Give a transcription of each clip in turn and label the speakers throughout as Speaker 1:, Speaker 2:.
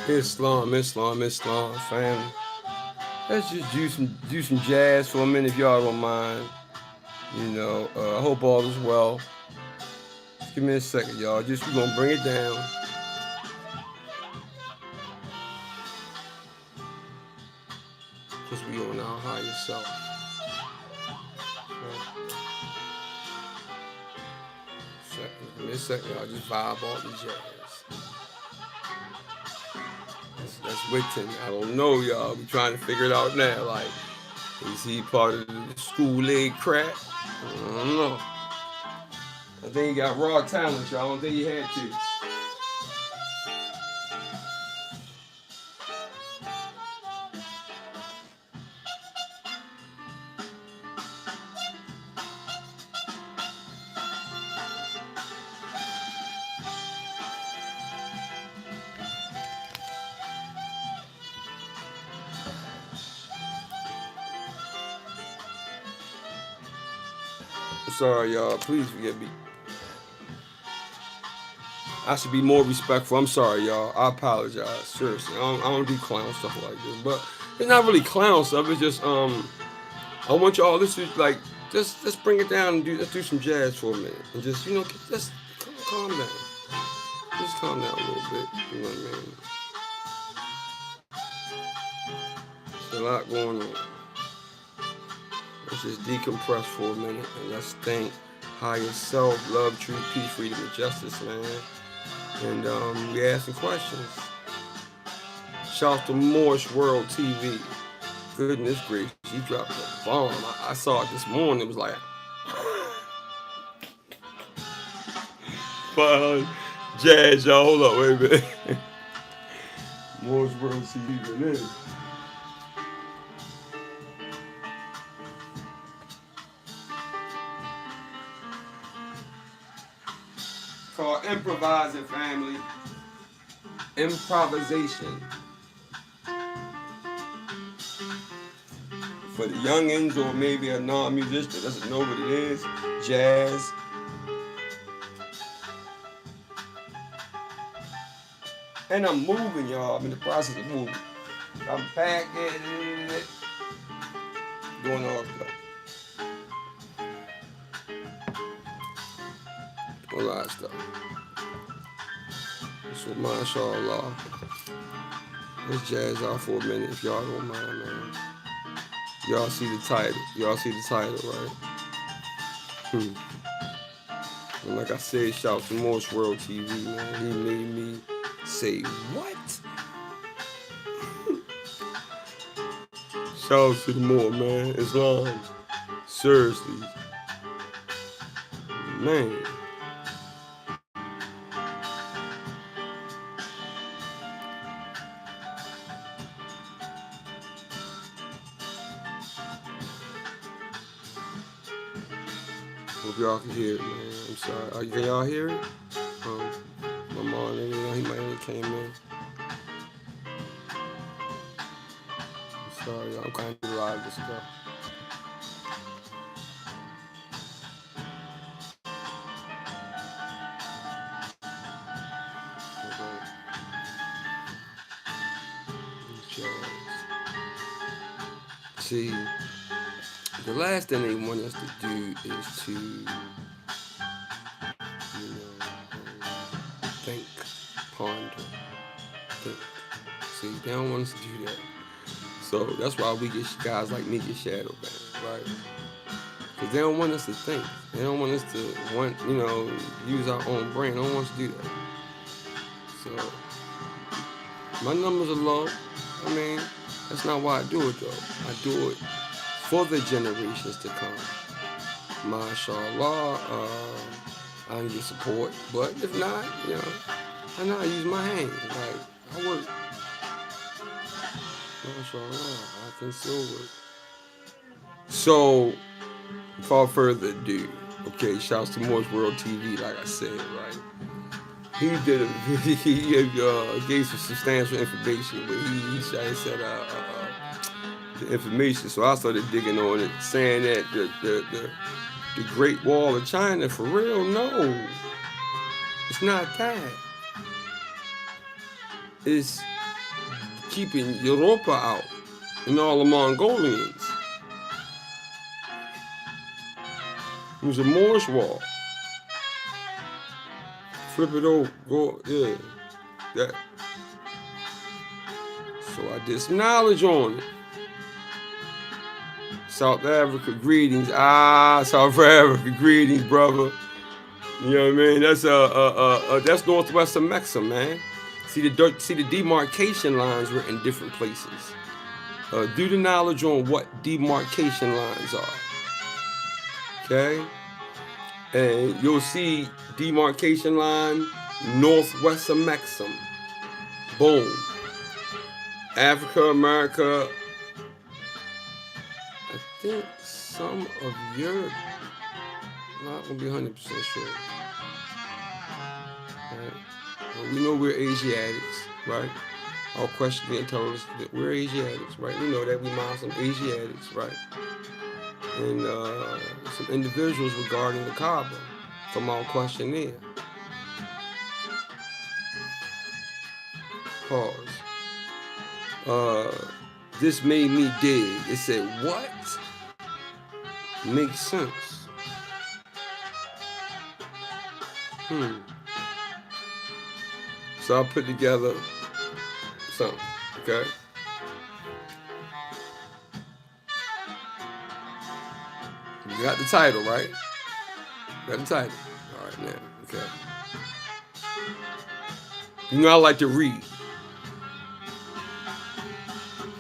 Speaker 1: Islam, family. Let's just do some jazz for a minute if y'all don't mind. I hope all is well. Just give me a second, y'all. Just we gonna bring it down. Just be on our higher self. Second, give me a second, y'all. Just vibe off the jazz. That's Witten. I don't know, y'all. We trying to figure it out now. Like, is he part of the school leg crack? I don't know. I think he got raw talent, y'all. I don't think he had to. I'm sorry, y'all. Please forgive me. I should be more respectful. I'm sorry, y'all. I apologize. Seriously, I don't do clown stuff like this. But it's not really clown stuff. It's just I want y'all. This is like just let's bring it down and let's do some jazz for a minute and just just calm down. Just calm down a little bit. You know what I mean? There's a lot going on. Let's just decompress for a minute and let's think higher self, love, truth, peace, freedom, and justice, man. And we asking questions. Shout out to Morse World TV. Goodness gracious, he dropped a bomb. I saw it this morning. It was like, but jazz, y'all. Hold up, wait a minute. Morse World TV, it is. Called improvising, family. Improvisation. For the youngins or maybe a non-musician that doesn't know what it is, jazz. And I'm moving, y'all. I'm in the process of moving. I'm packing, doing all stuff. A lot of stuff. So, mashallah. Let's jazz out for a minute if y'all don't mind, man. Y'all see the title. Y'all see the title, right? And like I said, shout out to Morse World TV, man. He made me say, what? Shout out to the Moor, man. Islam. Seriously. Man. Hope y'all can hear it, man. I'm sorry. Can y'all hear it? My mom, he might have came in. I'm sorry, y'all. I'm kind of live this stuff. See, the last thing they want us to do is to, think, ponder, think. See, they don't want us to do that. So that's why we get guys like me get shadow banned, right? Because they don't want us to think. They don't want us to use our own brain. They don't want us to do that. So my numbers are low. I mean, that's not why I do it though. I do it for the generations to come. Mashallah, I can get support. But if not, I know I use my hands. Like, I work. Mashallah, I can still work. So, without further ado, okay, shouts to Morse World TV, like I said, right? He did he gave some substantial information, but he said the information. So I started digging on it, saying that the Great Wall of China, for real, no, it's not that. It's keeping Europa out and all the Mongolians. It was a Moorish wall. Flip it over, go, yeah, that. So I did some knowledge on it. South Africa, greetings. South Africa, greetings, brother. You know what I mean? That's northwest of Mexico, man. See the demarcation lines were in different places. Do the knowledge on what demarcation lines are. Okay? And you'll see demarcation line northwest of Mexico. Boom. Africa, America. I think some of Europe. Not gonna be 100% sure. Right? Well, we know we're Asiatics, right? Our questioning told us that we're Asiatics, right? We know that we mind some Asiatics, right? And some individuals regarding the Kaaba from our questionnaire. Pause. This made me dig. It said, what? Makes sense. So I put together something, okay? You got the title, right? Got the title. All right, now, okay. You know I like to read.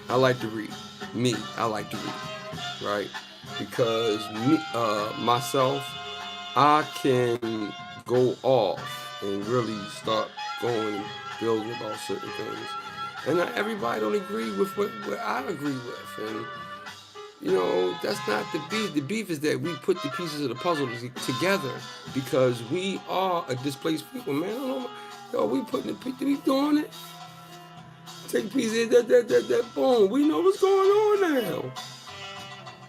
Speaker 1: I like to read. Me, I like to read, right? Because myself, I can go off and really start going and building about certain things. And not everybody don't agree with what I agree with. And, you know, that's not the beef. The beef is that we put the pieces of the puzzle together because we are a displaced people, man. I don't know. Yo, we doing it. Take a piece of that, boom. We know what's going on now.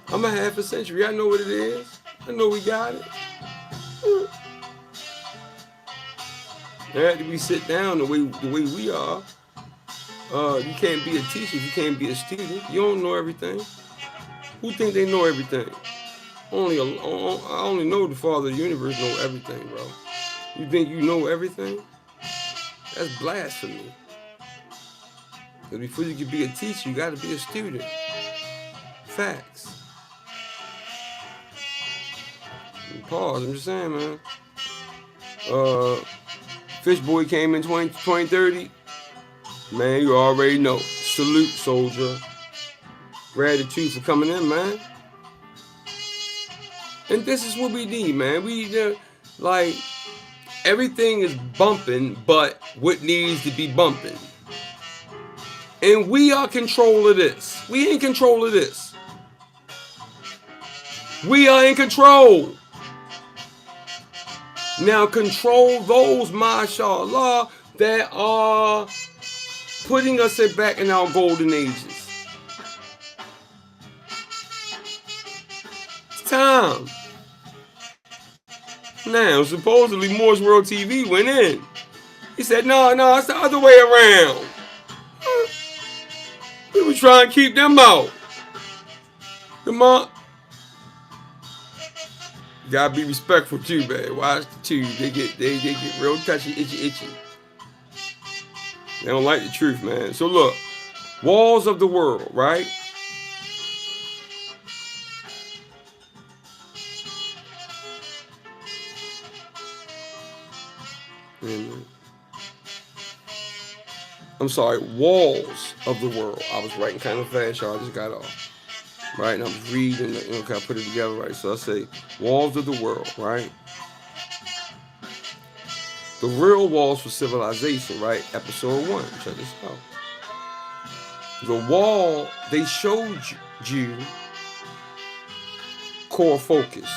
Speaker 1: I'm a half a century. I know what it is. I know we got it. After we sit down the way we are, you can't be a teacher if you can't be a student. You don't know everything. Who think they know everything? I only know the Father of the universe know everything, bro. You think you know everything? That's blasphemy. Because before you can be a teacher, you got to be a student. Facts. Pause. I'm just saying, man. Fish Boy came in 2030. Man, you already know. Salute, soldier. Gratitude for coming in, man. And this is what we need, man. We need like, everything is bumping, but what needs to be bumping. And we are in control of this. We in control of this. We are in control. Now control those, mashallah, that are putting us back in our golden ages. It's time. Now, supposedly Moore's World TV went in. He said, no, it's the other way around. We were trying to keep them out. Come on. You gotta be respectful too, man. Watch the tube. They get real touchy, itchy. They don't like the truth, man. So look, walls of the world, right? I'm sorry, walls of the world. I was writing kind of fast, y'all. I just got off. Right? And I was reading, I put it together, right? So I say, walls of the world, right? The real walls for civilization, right? Episode 1. Check this out. The wall, they showed you core focus.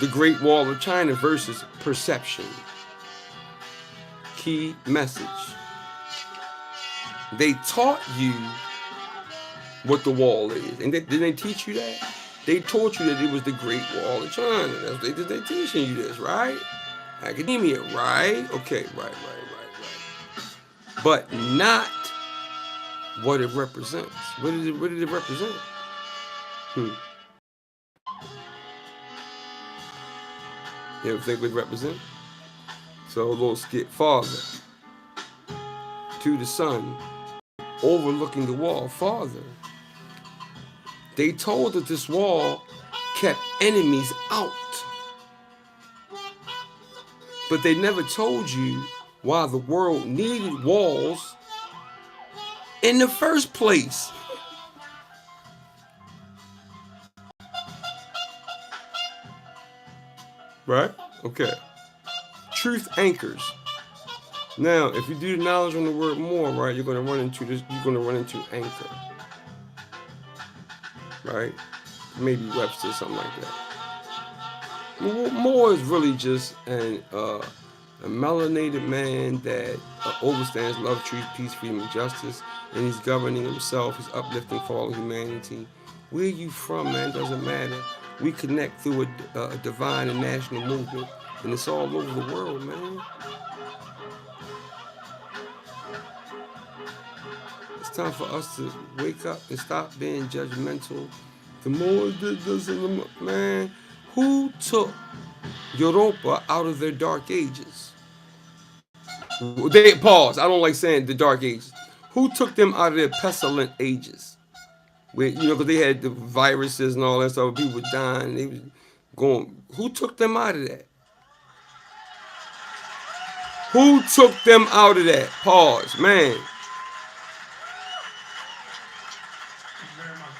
Speaker 1: The Great Wall of China versus perception. Key message. They taught you what the wall is. And didn't they teach you that? They taught you that it was the Great Wall of China. They're teaching you this, right? Academia, right? Okay, right. But not what it represents. What did it represent? You ever think what it represent? So a little skit, father to the son, overlooking the wall. Father, they told that this wall kept enemies out, but they never told you why the world needed walls in the first place. Right? Okay. Truth anchors. Now, if you do the knowledge on the word more, right, you're going to run into this. You're going to run into anchor, right? Maybe Webster, something like that. More is really just a melanated man that overstands love, truth, peace, freedom, and justice, and he's governing himself. He's uplifting for all humanity. Where you from, man, doesn't matter. We connect through a divine and national movement, and it's all over the world, man. It's time for us to wake up and stop being judgmental. The more this and the man, who took Europa out of their dark ages? They pause. I don't like saying the dark ages. Who took them out of their pestilent ages? Where, because they had the viruses and all that stuff. People were dying. And they was going. Who took them out of that? Who took them out of that? Pause, man.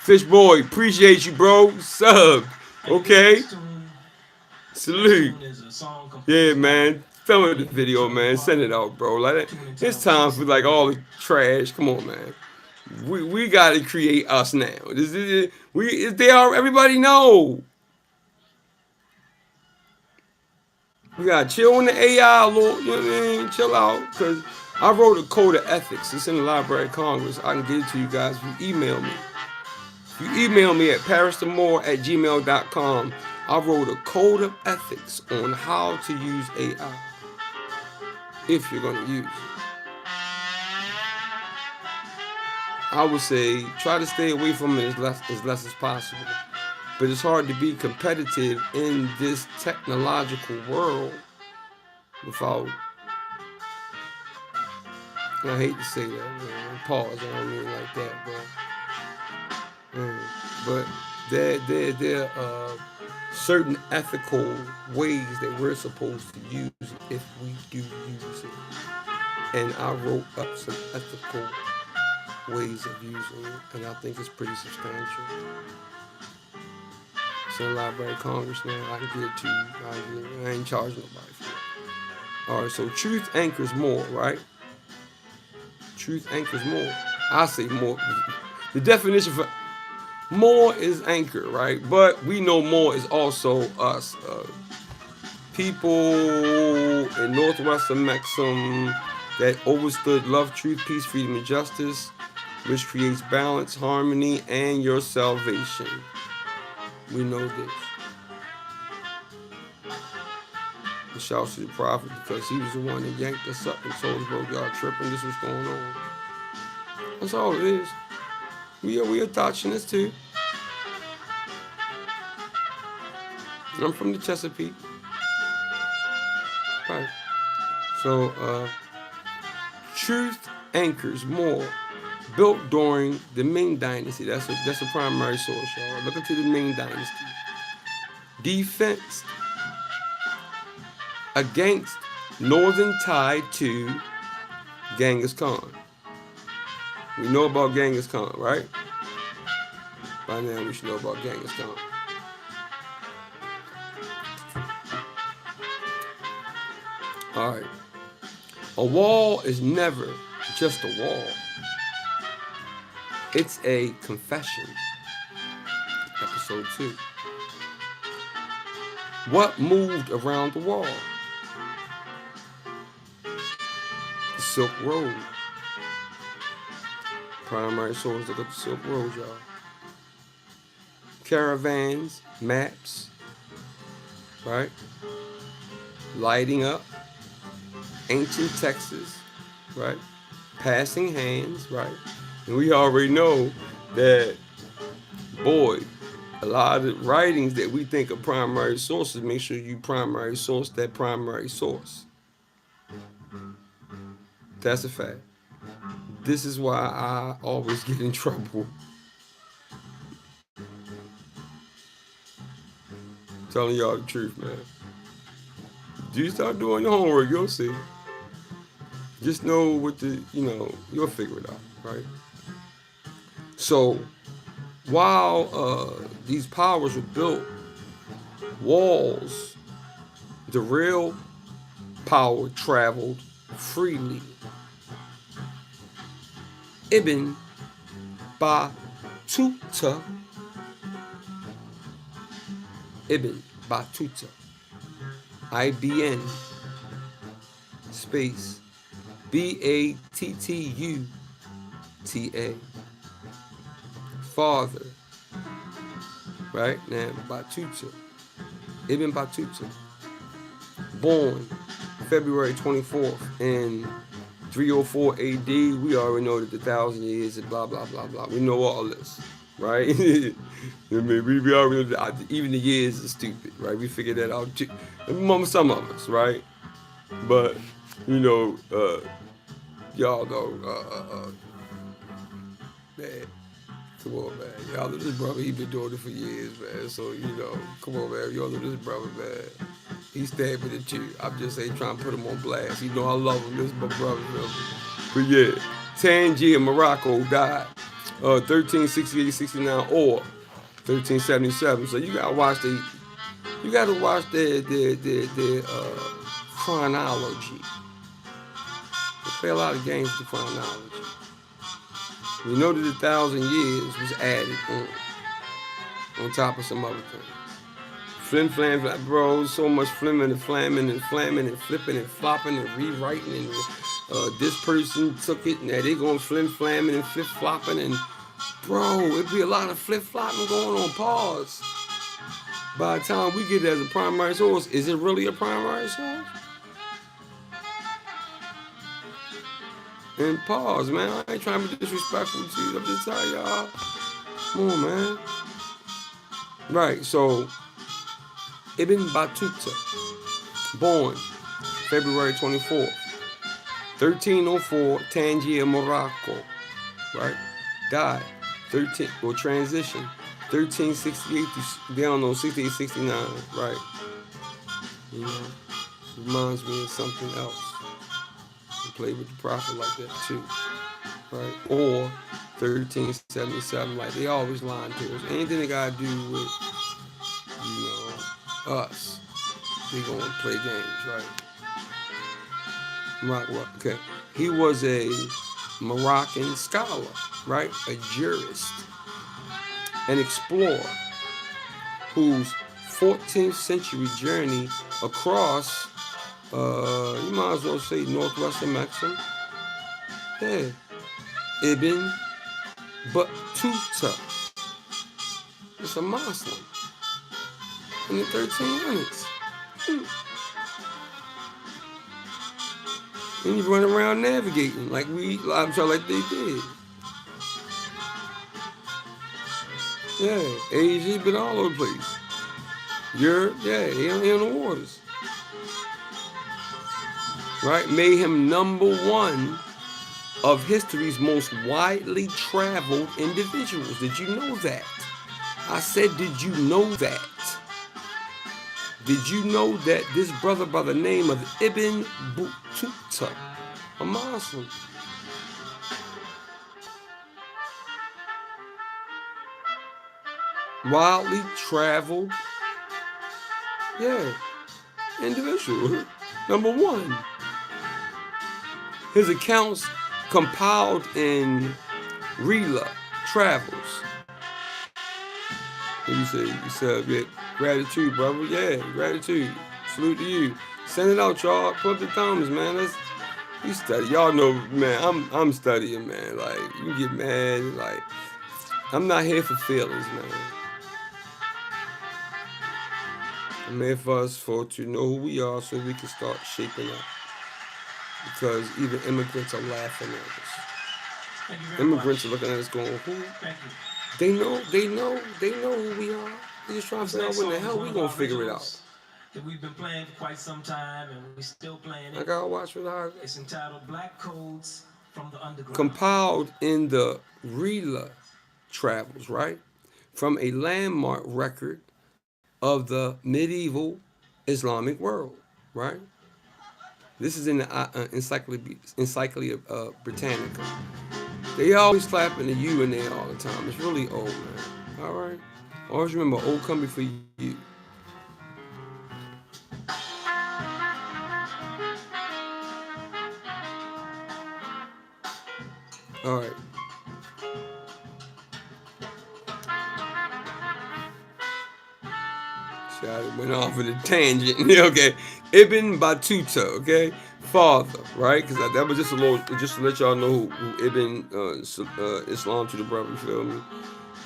Speaker 1: Fish boy, appreciate you, bro. Sub, okay. Salute. Yeah, man. Film the video, man. Send it out, bro. Like, it's time for like all the trash. Come on, man. We gotta create us now. Everybody know. We gotta chill on the AI, Lord. You know what I mean? Chill out, cause I wrote a code of ethics. It's in the Library of Congress. I can get it to you guys if you email me. If you email me at parristhemoor@gmail.com, I wrote a code of ethics on how to use AI. If you're gonna use it. I would say try to stay away from it as less as possible. But it's hard to be competitive in this technological world without, I hate to say that, man. Pause, I don't mean like that, but there are certain ethical ways that we're supposed to use it if we do use it. And I wrote up some ethical ways of using it, and I think it's pretty substantial. It's in the Library of Congress now. I can get it to you. I ain't charging nobody for it. All right, so truth anchors more, right? Truth anchors more. I say more. The definition for more is anchor, right? But we know more is also us. People in Northwestern Maxim that overstood love, truth, peace, freedom, and justice, which creates balance, harmony, and your salvation. We know this. And shouts to the prophet because he was the one that yanked us up and told us, bro, y'all tripping, this was going on. That's all it is. We are touching this too. I'm from the Chesapeake. Right. So, truth anchors more. Built during the Ming Dynasty. That's a primary source, y'all. Look into the Ming Dynasty. Defense against northern tie to Genghis Khan. We know about Genghis Khan, right? By now we should know about Genghis Khan. All right. A wall is never just a wall. It's a confession. Episode 2. What moved around the wall? The Silk Road. Primary source, look at the Silk Road, y'all. Caravans, maps, right? Lighting up. Ancient Texas, right? Passing hands, right? And we already know that, boy, a lot of the writings that we think are primary sources, make sure you primary source that primary source. That's a fact. This is why I always get in trouble. Telling y'all the truth, man. You start doing your homework, you'll see. Just know what you'll figure it out, right? So while these powers were built, walls, the real power traveled freely. Ibn Battuta, Ibn Battuta, IBN space BATTUTA, father, right? Now, Battuta, Ibn Battuta, born February 24th in 304 AD. We already know that the 1,000 years and blah, blah, blah, blah. We know all this, right? I mean, we already know that even the years are stupid, right? We figured that out too. Some of us, right? But, y'all know, man, come on, man. Y'all know this brother, he been doing it for years, man. So, come on, man. Y'all know this brother, man. He's stabbing it too. I'm just saying, trying to put him on blast. I love him. This is my brother. But yeah, Tangier, Morocco, died 1368-69 or 1377. So you gotta watch their chronology. They play a lot of games with the chronology. We know that 1,000 years was added on top of some other things. Flim flam, bro, so much flimming and flamming and flamming and flipping and flopping and rewriting and this person took it and now they going flim flamming and flip flopping and bro, it'd be a lot of flip flopping going on. Pause. By the time we get it as a primary source, is it really a primary source? And pause, man. I ain't trying to be disrespectful to you. I'm just telling y'all. Come on, man. Right, so Ibn Battuta, born February 24th, 1304, Tangier, Morocco, right? Died, transition, 1368 to down on 68-69, right? Reminds me of something else. I played with the prophet like that too, right? Or 1377, like they always lying to us. Anything they gotta do with, us, they gonna play games, right? Okay. He was a Moroccan scholar, right? A jurist, an explorer, whose 14th century journey across, you might as well say northwestern Mexico. Yeah. Ibn Battuta. It's a Muslim. In the 1300s. And you run around navigating like I'm sure like they did. Yeah, Asia been all over the place. Europe, yeah, he on the waters. Right? Made him #1 of history's most widely traveled individuals. Did you know that? I said, did you know that? Did you know that this brother by the name of Ibn Battuta, a Muslim, wildly traveled, individual, #1. His accounts compiled in Rila Travels. You said, yeah, gratitude, brother. Yeah, gratitude. Salute to you. Send it out, y'all. Put up the thumbs, man. You study. Y'all know, man, I'm studying, man. Like, you get mad. Like, I'm not here for feelings, man. I'm here for us to know who we are so we can start shaping up. Because even immigrants are laughing at us. Immigrants are looking at us going, who? They know who we are. They're just trying to figure out when the hell we gonna figure it out.
Speaker 2: That we've been playing for quite some time, and we're still playing it.
Speaker 1: I gotta watch what I.
Speaker 2: It's entitled Black Codes from the Underground.
Speaker 1: Compiled in the Rila Travels, right? From a landmark record of the medieval Islamic world, right? This is in the Encyclopedia Britannica. They always clapping the U in there all the time. It's really old, man. All right? Always remember, old come before you. All right. See, I went off in a tangent. Okay. Ibn Battuta, okay? Father, right? Because that was just a little, just to let y'all know who Ibn Islam to the brother, you feel me?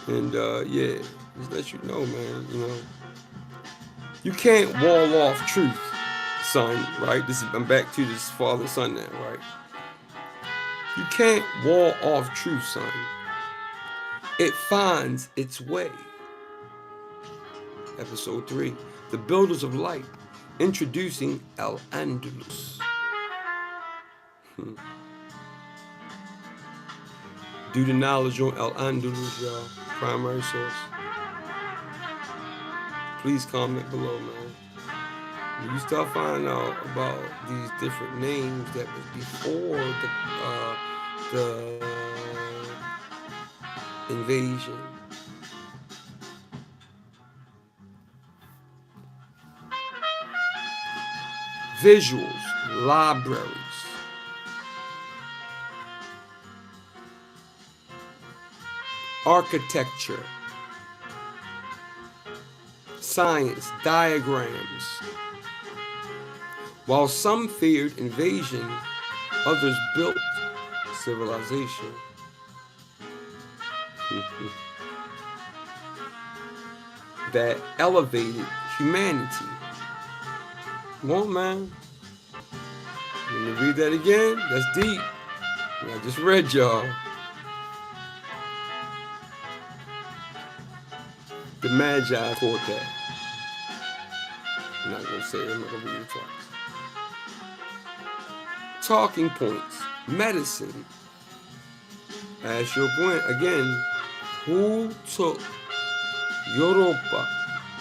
Speaker 1: And yeah, just let you know, man, you know. You can't wall off truth, son, right? I'm back to this father and son now, right? You can't wall off truth, son. It finds its way. Episode 3, The Builders of Light, introducing Al-Andalus. Do the knowledge on Al-Andalus, y'all. Primary source. Please comment below, man. When you start finding out about these different names that was before the invasion. Visuals, libraries. Architecture. Science, diagrams. While some feared invasion, others built civilization. That elevated humanity. Come on, man. Let me read that again. That's deep. I just read y'all. The Magi caught that. I'm not going to say it. I'm not going to read it twice. Talking points. Medicine. Ask your point again. Who took Europa?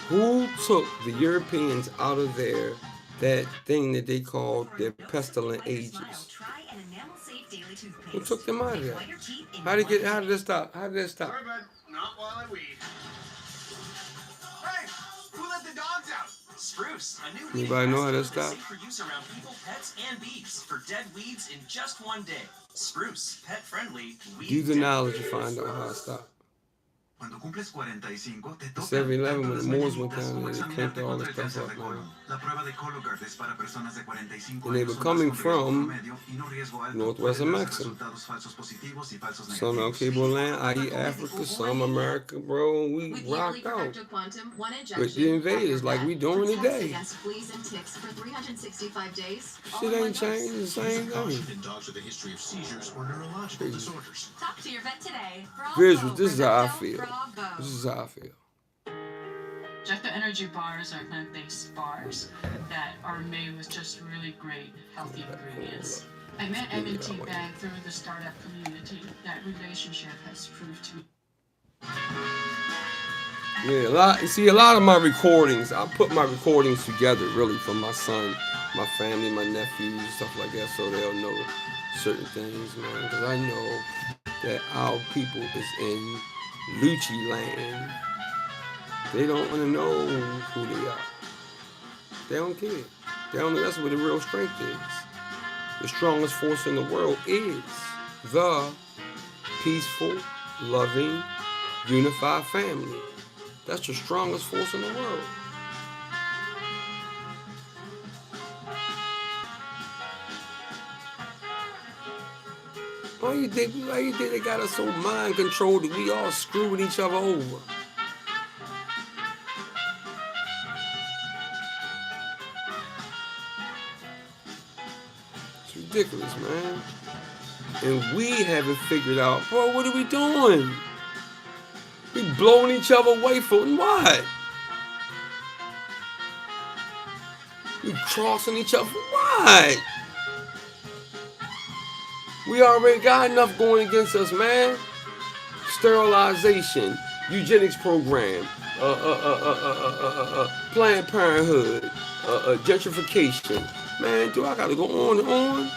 Speaker 1: Who took the Europeans out of there? That thing that they called their pestilent ages. Who took them out of there? How did it stop? How did it stop?
Speaker 2: Sorry, bud. Not while I weed. Hey, who let the dogs out? Spruce. A new
Speaker 1: Anybody know how that stopped?
Speaker 2: Safe for use around people, pets, and bees for dead weeds in just one day. Spruce, pet friendly.
Speaker 1: Use the knowledge to find out how it stopped. 7-Eleven, when the Moors went down there, they clamped all this stuff up, man. And they were coming from Northwest of Mexico. Some on Cable Land, i.e. Africa, some America, bro. We rocked out with the invaders like we doing today. Shit ain't changed, the same thing.
Speaker 3: Talk to your vet today.
Speaker 1: Visuals, this is how I feel. This is how I feel.
Speaker 4: Jecta energy bars are plant-based bars that are made with just really great, healthy ingredients. I met M&T Bank through the startup community. That relationship has proved to me.
Speaker 1: Yeah, a lot of my recordings, I put my recordings together really for my son, my family, my nephews, stuff like that, so they'll know certain things, man. Because I know that our people is in Lucci land. They don't want to know who they are. They don't care. They don't know that's where the real strength is. The strongest force in the world is the peaceful, loving, unified family. That's the strongest force in the world. Why you think they got us so mind controlled that we all screwing each other over? It's ridiculous, man. And we haven't figured out, bro, what are we doing? We blowing each other away for what? We crossing each other for what? We already got enough going against us, man. Sterilization, eugenics program, Planned Parenthood, gentrification. Man, do I gotta go on and on?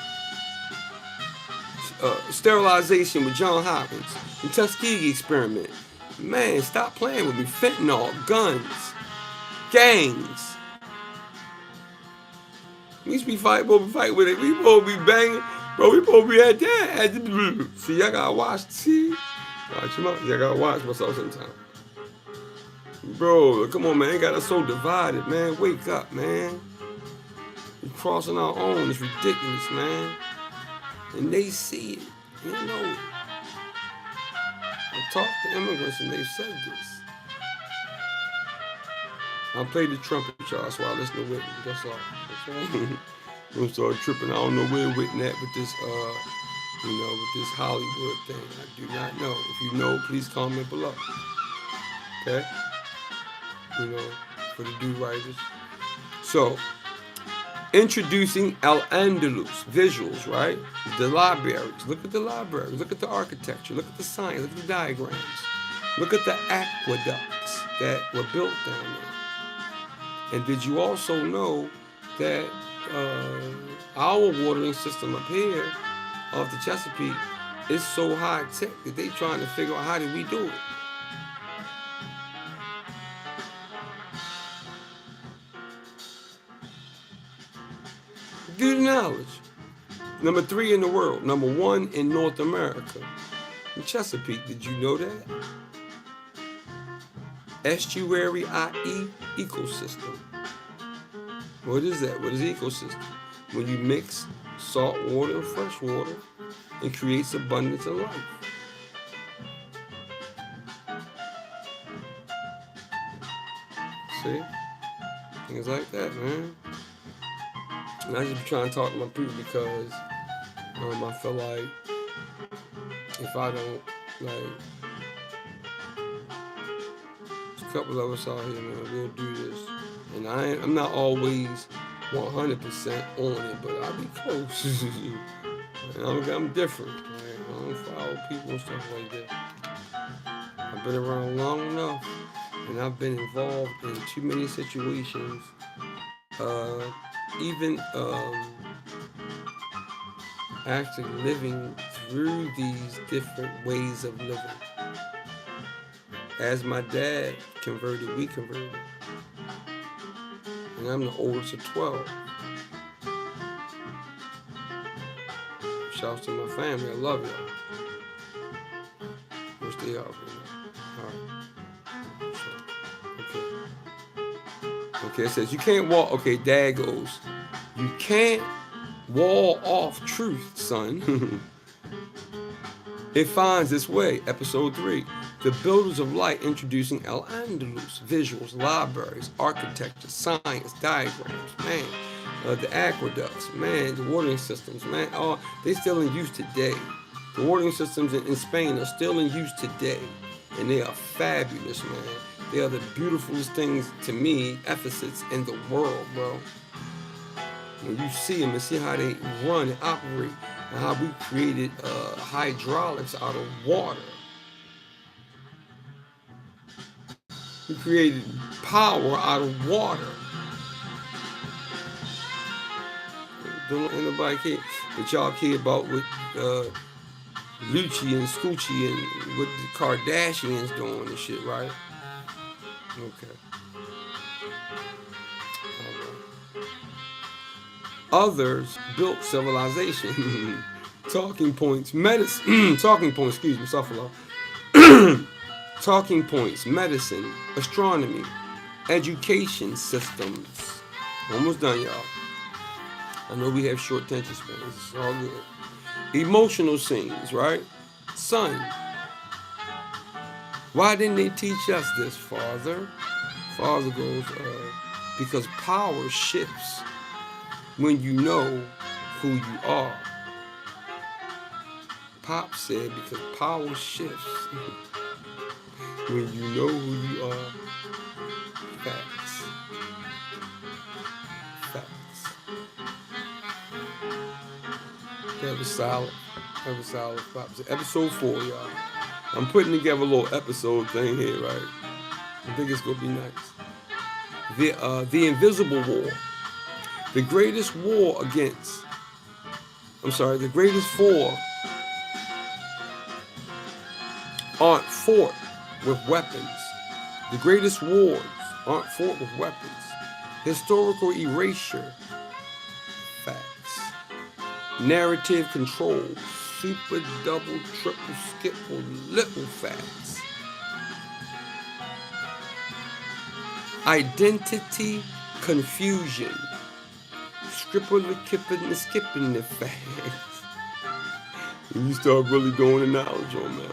Speaker 1: Sterilization with John Hopkins, the Tuskegee experiment. Man, stop playing with me. Fentanyl, guns, gangs. We used to be fight with it. We supposed to be banging. Bro, we supposed to be at that. See, I gotta watch. See? Watch him out. I gotta watch myself sometimes. Bro, come on, man. Ain't got us so divided, man. Wake up, man. We're crossing our own. It's ridiculous, man. And they see it. They know it. I talked to immigrants and they've said this. I played the trumpet, y'all, so I listen to Whitney. That's all. I'm gonna start tripping. I don't know where Whitney at with this, with this Hollywood thing. I do not know. If you know, please comment below. Okay? For the do writers. So, introducing Al-Andalus, visuals, right? The libraries. Look at the libraries. Look at the architecture. Look at the science. Look at the diagrams. Look at the aqueducts that were built down there. And did you also know that our watering system up here off the Chesapeake is so high tech that they trying to figure out how did we do it? Do the knowledge. Number 3 in the world. Number 1 in North America. In Chesapeake. Did you know that? Estuary IE ecosystem. What is that? What is ecosystem? When you mix salt water and fresh water, it creates abundance of life. See? Things like that, man. And I just be trying to talk to my people because I feel like if I don't, there's a couple of us out here, man, we'll do this. And I'm not always 100% on it, but I'll be close. And I'm different. Right? I don't follow people and stuff like that. I've been around long enough, and I've been involved in too many situations. Even actually living through these different ways of living. As my dad converted, we converted. And I'm the oldest of 12. Shouts to my family. I love y'all. Wish they are. Alright. Okay, it says you can't walk. Okay, Dad goes, you can't wall off truth, son. It finds its way. Episode 3. The Builders of Light introducing Al-Andalus, visuals, libraries, architecture, science, diagrams, man. The aqueducts, man, the watering systems, man. Oh, they still in use today. The watering systems in Spain are still in use today. And they are fabulous, man. They are the beautifulest things, to me, Ephesus in the world, bro. When you see them and see how they run and operate, and how we created hydraulics out of water. We created power out of water. Don't anybody care, but y'all care about what Lucci and Scoochie and what the Kardashians doing and shit, right? Okay. Others built civilization. Talking points, medicine. Talking points, excuse me, Suffalo. Talking points, medicine, astronomy, education systems. Almost done, y'all. I know we have short attention spans. It's all good. Emotional scenes, right? Son, why didn't they teach us this, Father? Father goes, because power shifts when you know who you are. Pop said, because power shifts when you know who you are. Facts. Facts. That was solid. That was solid. Pop said, episode 4, y'all. I'm putting together a little episode thing here, right? I think it's gonna be nice. The Invisible War. The greatest four aren't fought with weapons. The greatest wars aren't fought with weapons. Historical erasure. Facts. Narrative control. Super, double, triple, skipple, little facts. Identity confusion. Skipping the facts. And you start really going to knowledge on this,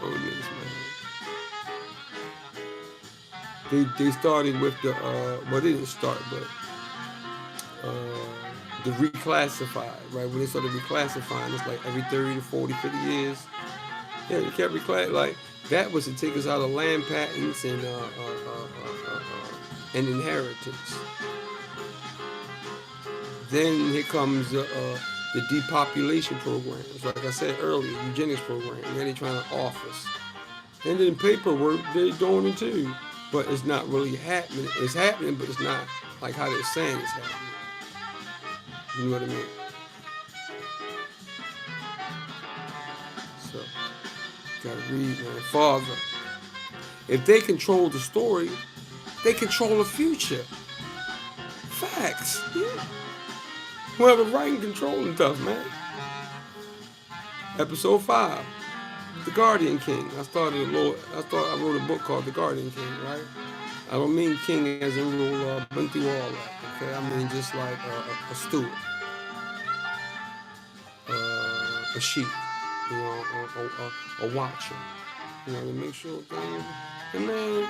Speaker 1: man. They started with the well, they didn't start, but the reclassified, right? When they started reclassifying, it's like every 30 to 40, 50 years. Yeah, they kept reclassifying. Like that was to take us out of land patents and inheritance. Then here comes the depopulation programs, like I said earlier, eugenics program. Then they're trying to office. And then paperwork, they're doing it too. But it's not really happening. It's happening, but it's not like how they're saying it's happening. You know what I mean? So, gotta read, man. Father, if they control the story, they control the future. Facts. Yeah. Whoever writing, controlling stuff, man. Episode 5, The Guardian King. I wrote a book called The Guardian King, right? I don't mean king as in rule bunty all that, okay? I mean just like a steward, a sheep, you know, a watcher, you know, to make sure things. And man,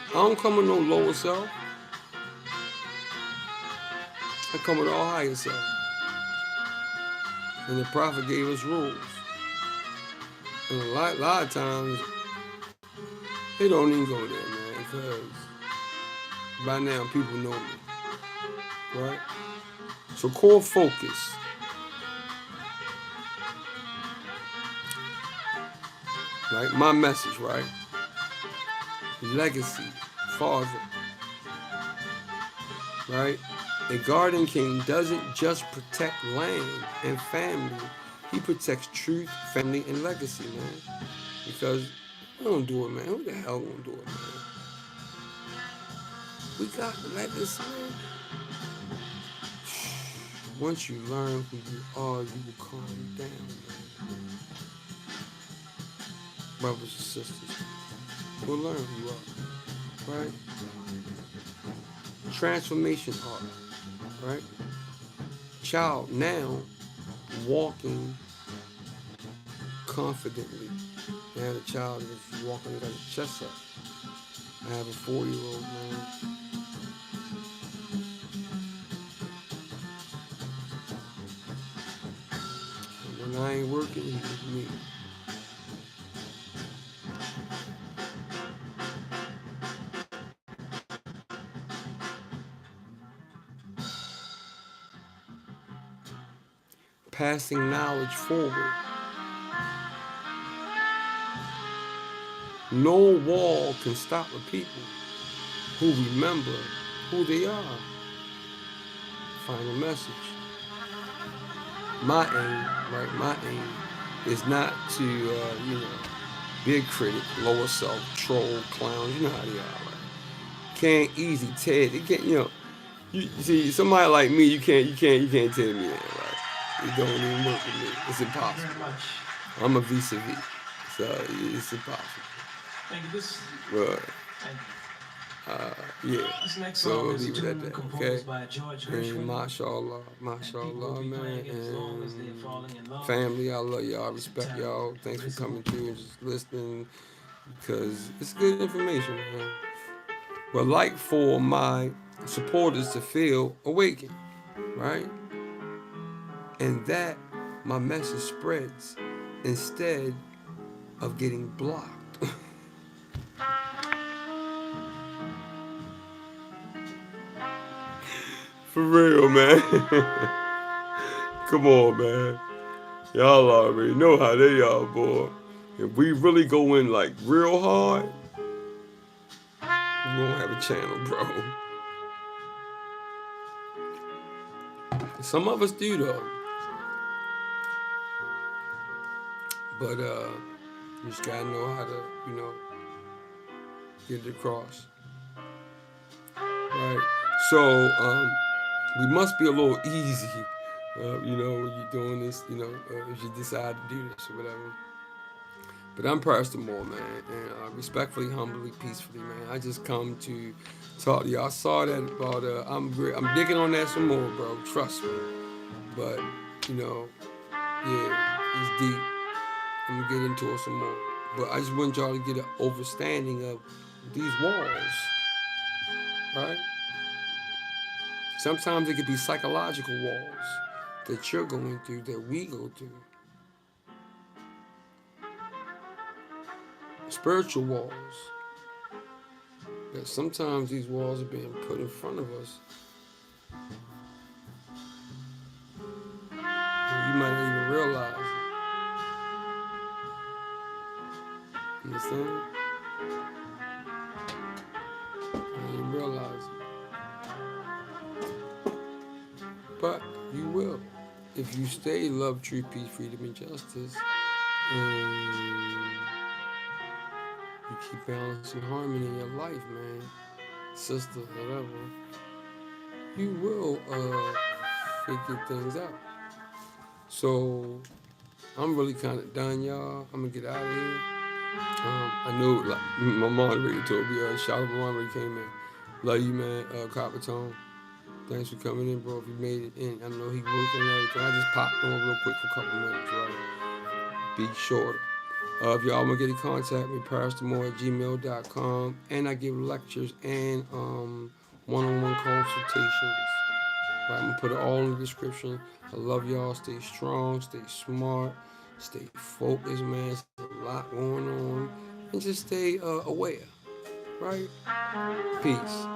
Speaker 1: I don't come with no lower self. I come with all higher self. And the prophet gave us rules. And a lot of times, they don't even go there, man, because by now people know me, right? So core focus. Right? My message, right? Legacy, father, right? A Guardian King doesn't just protect land and family. He protects truth, family, and legacy, man. Because we don't do it, man. Who the hell gonna do it, man? We got legacy, man. Once you learn who you are, you will calm down, man. Brothers and sisters, we'll learn who you are, right? Transformation art. Right? Child now walking confidently. Now the child is walking with his chest up. I have a 4-year-old, man. And when I ain't working, he's with me. Passing knowledge forward. No wall can stop a people who remember who they are. Final message. My aim is not to, be a critic, lower self, troll, clown. You know how they are, right? Can't easy Ted. They can't, you see, somebody like me, you can't tell me that, right? It don't even work with me. It's impossible. I'm a vis-a-vis, so it's impossible.
Speaker 2: Thank you.
Speaker 1: But, yeah.
Speaker 2: This next
Speaker 1: So
Speaker 2: song
Speaker 1: we'll
Speaker 2: is
Speaker 1: leave it at that,
Speaker 2: composed
Speaker 1: okay?
Speaker 2: by George
Speaker 1: And
Speaker 2: Gershwin.
Speaker 1: mashallah, man. And family, I love y'all. I respect y'all. Thanks for coming through and just listening, because it's good information, man. But like for my supporters to feel awakened, right? And that my message spreads instead of getting blocked. For real, man. Come on, man. Y'all already know how they are, boy. If we really go in like real hard, we won't have a channel, bro. Some of us do though. But you just gotta know how to, get it across. Right? So we must be a little easy, when you're doing this, if you decide to do this or whatever. But I'm Parris the Moor, man, and respectfully, humbly, peacefully, man. I just come to talk to y'all. I saw that about I'm digging on that some more, bro. Trust me. But yeah, it's deep. I'm gonna get into it some more. But I just want y'all to get an understanding of these walls, right? Sometimes it could be psychological walls that you're going through, that we go through. Spiritual walls. That sometimes these walls are being put in front of us. And you might not even realize it. Understand? You don't even realize it. But you will. If you stay love, truth, peace, freedom, and justice, and you keep balance and harmony in your life, man, sister, whatever, you will figure things out. So I'm really kind of done, y'all. I'm gonna get out of here. I know, like my mom already told me, shout out my mom already came in. Love you, man, Copper Tone. Thanks for coming in, bro. If you made it in, I know he working and everything. I just popped on real quick for a couple minutes, right? Be shorter. If y'all want to get in contact with parristhemoor@gmail.com, and I give lectures and one-on-one consultations. Right, I'm gonna put it all in the description. I love y'all. Stay strong, stay smart, stay focused, man. There's a lot going on, and just stay aware. Right? Peace.